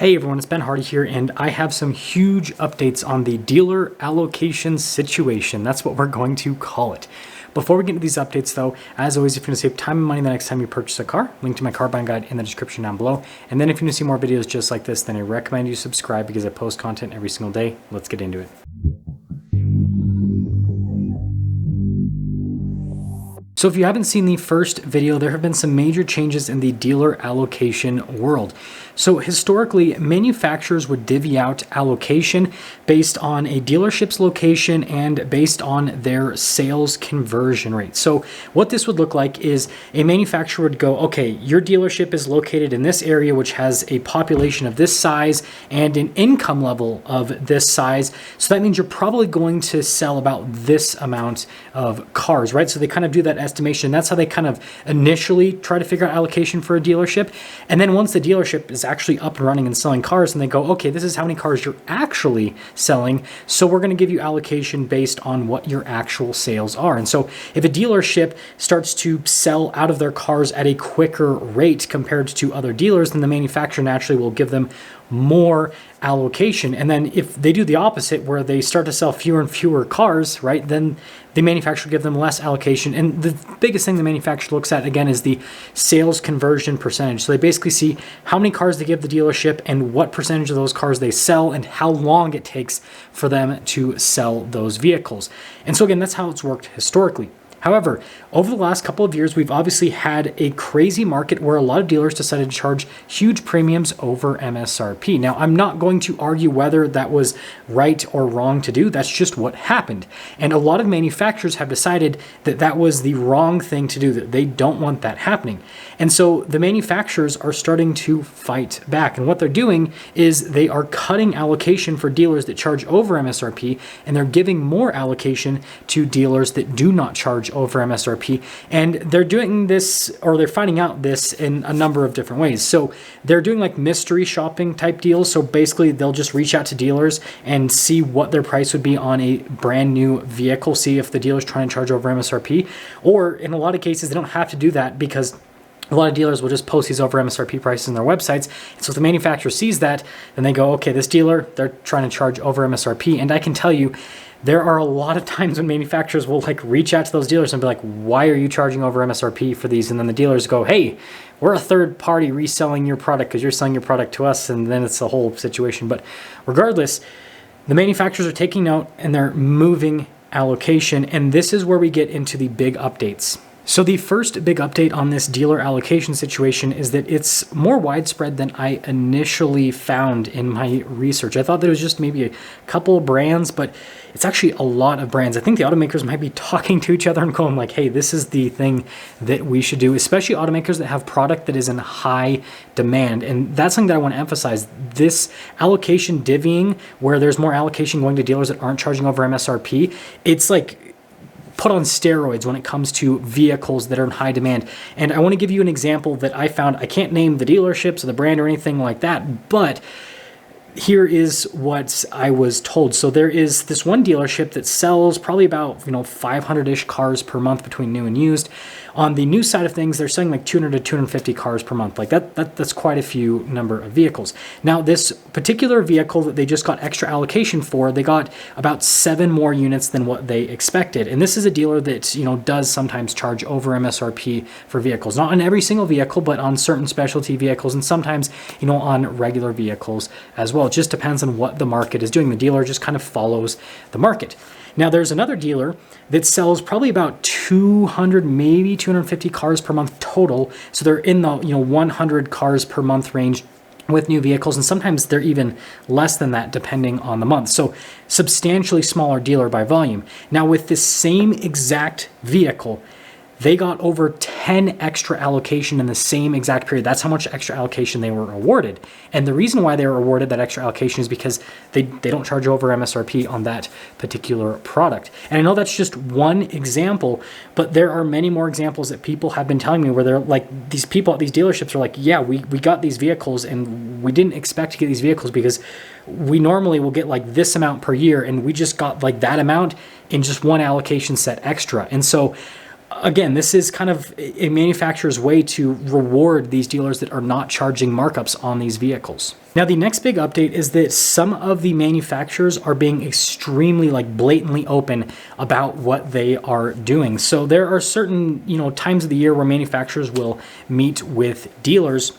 Hey everyone, it's Ben Hardy here, and I have some huge updates on the dealer allocation situation. That's what we're going to call it. Before we get into these updates though, as always, if you want to save time and money the next time you purchase a car, link to my car buying guide in the description down below. And then if you want to see more videos just like this, then I recommend you subscribe because I post content every single day. Let's get into it. So if you haven't seen the first video, there have been some major changes in the dealer allocation world. So historically, manufacturers would divvy out allocation based on a dealership's location and based on their sales conversion rate. So what this would look like is a manufacturer would go, okay, your dealership is located in this area, which has a population of this size and an income level of this size. So that means you're probably going to sell about this amount of cars, right? So they kind of do that estimation. That's how they kind of initially try to figure out allocation for a dealership. And then once the dealership is actually up and running and selling cars, and they go, okay, this is how many cars you're actually selling. So we're going to give you allocation based on what your actual sales are. And so if a dealership starts to sell out of their cars at a quicker rate compared to other dealers, then the manufacturer naturally will give them more allocation. And then if they do the opposite, where they start to sell fewer and fewer cars, right, then the manufacturer will give them less allocation. And the biggest thing the manufacturer looks at, again, is the sales conversion percentage. So they basically see how many cars they give the dealership and what percentage of those cars they sell and how long it takes for them to sell those vehicles. And so again, that's how it's worked historically. However, over the last couple of years, we've obviously had a crazy market where a lot of dealers decided to charge huge premiums over MSRP. Now, I'm not going to argue whether that was right or wrong to do. That's just what happened. And a lot of manufacturers have decided that that was the wrong thing to do, that they don't want that happening. And so the manufacturers are starting to fight back. And what they're doing is they are cutting allocation for dealers that charge over MSRP, and they're giving more allocation to dealers that do not charge over MSRP. And they're doing this, or they're finding out this in a number of different ways. So they're doing like mystery shopping type deals. So basically they'll just reach out to dealers and see what their price would be on a brand new vehicle, see if the dealer's trying to charge over MSRP. Or in a lot of cases, they don't have to do that because a lot of dealers will just post these over MSRP prices on their websites. And so if the manufacturer sees that, then they go, okay, this dealer, they're trying to charge over MSRP. And I can tell you, there are a lot of times when manufacturers will like reach out to those dealers and be like, why are you charging over MSRP for these? And then the dealers go, hey, we're a third party reselling your product because you're selling your product to us. And then it's a whole situation. But regardless, the manufacturers are taking note and they're moving allocation. And this is where we get into the big updates. So the first big update on this dealer allocation situation is that it's more widespread than I initially found in my research. I thought that it was just maybe a couple of brands, but it's actually a lot of brands. I think the automakers might be talking to each other and going like, hey, this is the thing that we should do, especially automakers that have product that is in high demand. And that's something that I want to emphasize. This allocation divvying, where there's more allocation going to dealers that aren't charging over MSRP, it's like put on steroids when it comes to vehicles that are in high demand. And I want to give you an example that I found. I can't name the dealerships or the brand or anything like that, but here is what I was told. So there is this one dealership that sells probably about 500-ish cars per month between new and used. On the new side of things, they're selling like 200 to 250 cars per month. Like that's quite a few number of vehicles. Now, this particular vehicle that they just got extra allocation for, they got about 7 more units than what they expected. And this is a dealer that does sometimes charge over MSRP for vehicles, not on every single vehicle, but on certain specialty vehicles, and sometimes on regular vehicles as well. It just depends on what the market is doing. The dealer just kind of follows the market. Now, there's another dealer that sells probably about 200, maybe 250 cars per month total. So they're in the 100 cars per month range with new vehicles, and sometimes they're even less than that depending on the month. So substantially smaller dealer by volume. Now, with this same exact vehicle, they got over 10 extra allocation in the same exact period. That's how much extra allocation they were awarded. And the reason why they were awarded that extra allocation is because they don't charge over MSRP on that particular product. And I know that's just one example, but there are many more examples that people have been telling me where they're like, these people at these dealerships are like, yeah, we got these vehicles and we didn't expect to get these vehicles because we normally will get like this amount per year, and we just got like that amount in just one allocation set extra. And so again, this is kind of a manufacturer's way to reward these dealers that are not charging markups on these vehicles. Now, the next big update is that some of the manufacturers are being extremely blatantly open about what they are doing. So there are certain, times of the year where manufacturers will meet with dealers.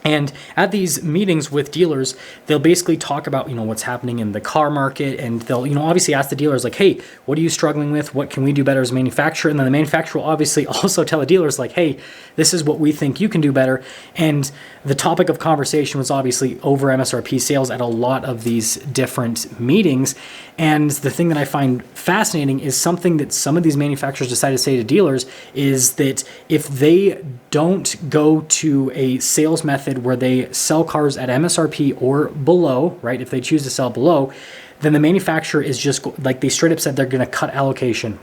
And at these meetings with dealers, they'll basically talk about, what's happening in the car market, and they'll, obviously ask the dealers hey, what are you struggling with? What can we do better as a manufacturer? And then the manufacturer will obviously also tell the dealers hey, this is what we think you can do better. And the topic of conversation was obviously over MSRP sales at a lot of these different meetings. And the thing that I find fascinating is something that some of these manufacturers decide to say to dealers is that if they don't go to a sales method where they sell cars at MSRP or below, right? If they choose to sell below, then the manufacturer is just they straight up said they're going to cut allocation.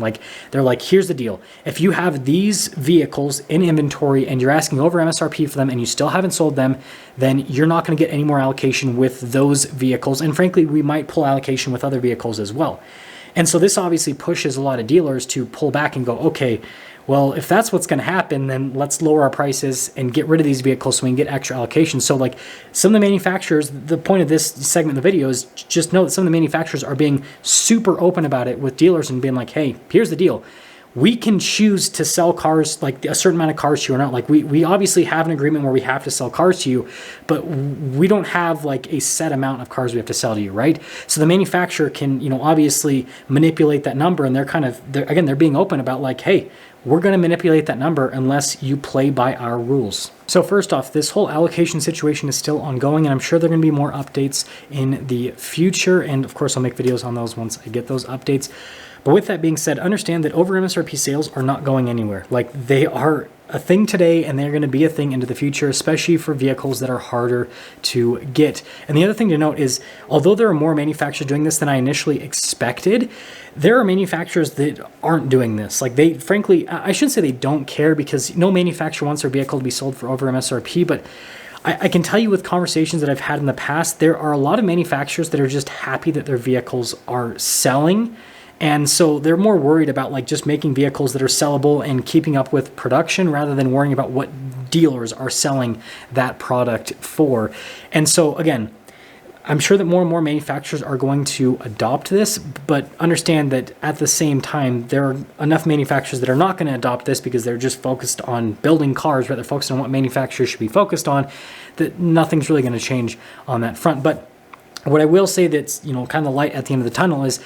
They're here's the deal. If you have these vehicles in inventory and you're asking over MSRP for them and you still haven't sold them, then you're not going to get any more allocation with those vehicles. And frankly, we might pull allocation with other vehicles as well. And so this obviously pushes a lot of dealers to pull back and go, okay, well, if that's what's going to happen, then let's lower our prices and get rid of these vehicles so we can get extra allocation. So some of the manufacturers, the point of this segment of the video is just know that some of the manufacturers are being super open about it with dealers and being hey, here's the deal. We can choose to sell cars, a certain amount of cars to you or not. We obviously have an agreement where we have to sell cars to you, but we don't have a set amount of cars we have to sell to you, right? So the manufacturer can, obviously manipulate that number, and they're being open about hey, we're going to manipulate that number unless you play by our rules. So first off, this whole allocation situation is still ongoing, and I'm sure there are going to be more updates in the future. And of course, I'll make videos on those once I get those updates. But with that being said, understand that over MSRP sales are not going anywhere. They are a thing today, and they're going to be a thing into the future, especially for vehicles that are harder to get. And the other thing to note is, although there are more manufacturers doing this than I initially expected, there are manufacturers that aren't doing this. They, frankly, I shouldn't say they don't care, because no manufacturer wants their vehicle to be sold for over MSRP, but I can tell you with conversations that I've had in the past, there are a lot of manufacturers that are just happy that their vehicles are selling. And so they're more worried about just making vehicles that are sellable and keeping up with production rather than worrying about what dealers are selling that product for. And so again, I'm sure that more and more manufacturers are going to adopt this, but understand that at the same time, there are enough manufacturers that are not going to adopt this because they're just focused on building cars, right? They're focused on what manufacturers should be focused on, that nothing's really going to change on that front. But what I will say that's, kind of the light at the end of the tunnel is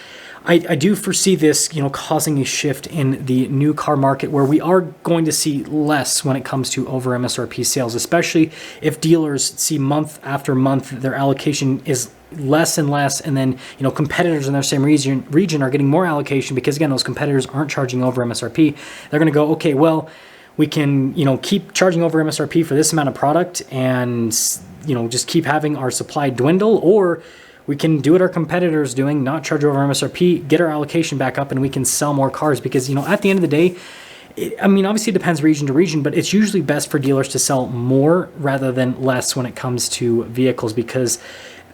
I do foresee this, causing a shift in the new car market where we are going to see less when it comes to over MSRP sales, especially if dealers see month after month their allocation is less and less, and then competitors in their same region are getting more allocation because again those competitors aren't charging over MSRP. They're going to go, okay, well, we can keep charging over MSRP for this amount of product and just keep having our supply dwindle, or we can do what our competitors doing, not charge over MSRP, get our allocation back up, and we can sell more cars. Because at the end of the day, obviously it depends region to region, but it's usually best for dealers to sell more rather than less when it comes to vehicles, because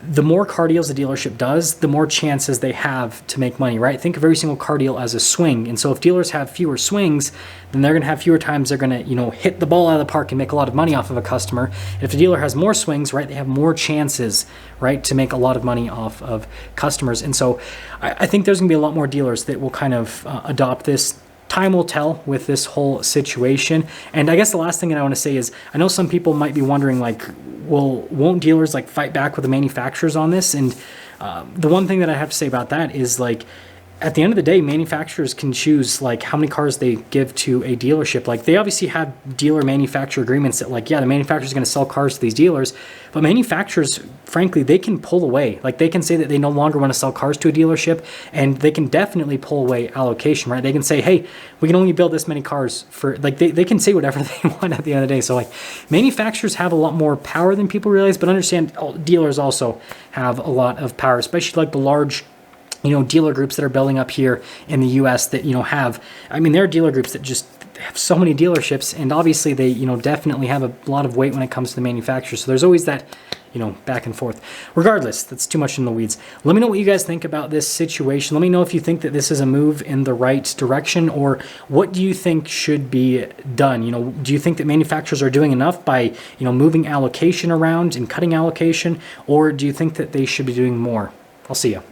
the more car deals a dealership does, the more chances they have to make money, right? Think of every single car deal as a swing. And so if dealers have fewer swings, then they're going to have fewer times they're going to, hit the ball out of the park and make a lot of money off of a customer. And if the dealer has more swings, right, they have more chances, right, to make a lot of money off of customers. And so I think there's going to be a lot more dealers that will kind of adopt this. Time will tell with this whole situation. And I guess the last thing that I want to say is, I know some people might be wondering, well, won't dealers fight back with the manufacturers on this? And the one thing that I have to say about that is at the end of the day, manufacturers can choose how many cars they give to a dealership. They obviously have dealer manufacturer agreements that the manufacturer is going to sell cars to these dealers, but manufacturers, frankly, they can pull away. They can say that they no longer want to sell cars to a dealership, and they can definitely pull away allocation, right? They can say, hey, we can only build this many cars for, they can say whatever they want at the end of the day. So manufacturers have a lot more power than people realize, but understand dealers also have a lot of power, especially the large dealer groups that are building up here in the US that, have, there are dealer groups that just they have so many dealerships, and obviously they, definitely have a lot of weight when it comes to the manufacturer. So there's always that, back and forth. Regardless, that's too much in the weeds. Let me know what you guys think about this situation. Let me know if you think that this is a move in the right direction, or what do you think should be done? Do you think that manufacturers are doing enough by, moving allocation around and cutting allocation, or do you think that they should be doing more? I'll see you.